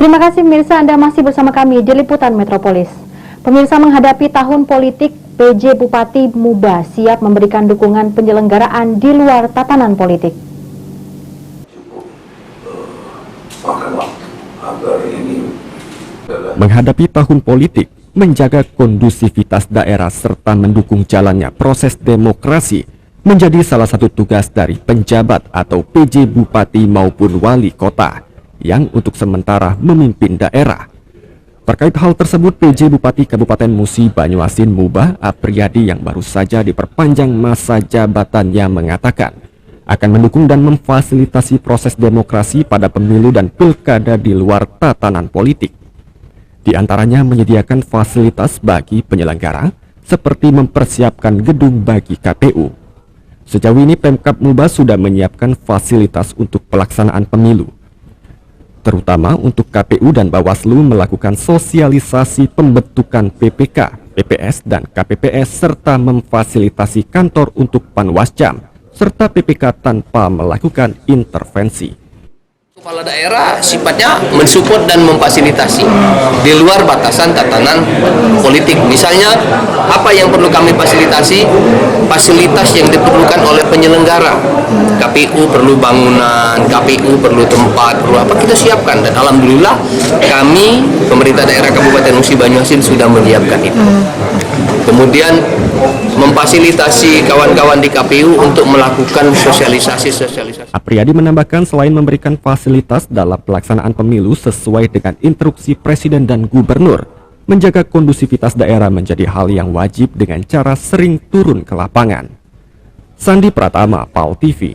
Terima kasih pemirsa, Anda masih bersama kami di Liputan Metropolis. Pemirsa, menghadapi tahun politik, PJ Bupati Muba siap memberikan dukungan penyelenggaraan di luar tatanan politik. Menghadapi tahun politik, menjaga kondusivitas daerah serta mendukung jalannya proses demokrasi menjadi salah satu tugas dari penjabat atau PJ Bupati maupun Wali Kota yang untuk sementara memimpin daerah. Terkait hal tersebut, PJ Bupati Kabupaten Musi Banyuasin Muba Apriyadi yang baru saja diperpanjang masa jabatannya mengatakan akan mendukung dan memfasilitasi proses demokrasi pada pemilu dan pilkada di luar tatanan politik. Di antaranya menyediakan fasilitas bagi penyelenggara seperti mempersiapkan gedung bagi KPU. Sejauh ini Pemkab Muba sudah menyiapkan fasilitas untuk pelaksanaan pemilu, terutama untuk KPU dan Bawaslu melakukan sosialisasi pembentukan PPK, PPS, dan KPPS serta memfasilitasi kantor untuk Panwascam serta PPK tanpa melakukan intervensi. Kepala daerah sifatnya mensupport dan memfasilitasi di luar batasan tatanan politik. Misalnya apa yang perlu kami fasilitasi, fasilitas yang diperlukan oleh penyelenggara. KPU perlu bangunan, KPU perlu tempat, perlu apa, kita siapkan. Dan alhamdulillah kami pemerintah daerah Kabupaten Musi Banyuasin sudah menyiapkan itu. Kemudian memfasilitasi kawan-kawan di KPU untuk melakukan sosialisasi. Apriyadi menambahkan selain memberikan fasilitas dalam pelaksanaan pemilu sesuai dengan instruksi Presiden dan Gubernur, menjaga kondusivitas daerah menjadi hal yang wajib dengan cara sering turun ke lapangan. Sandi Pratama, PAL TV.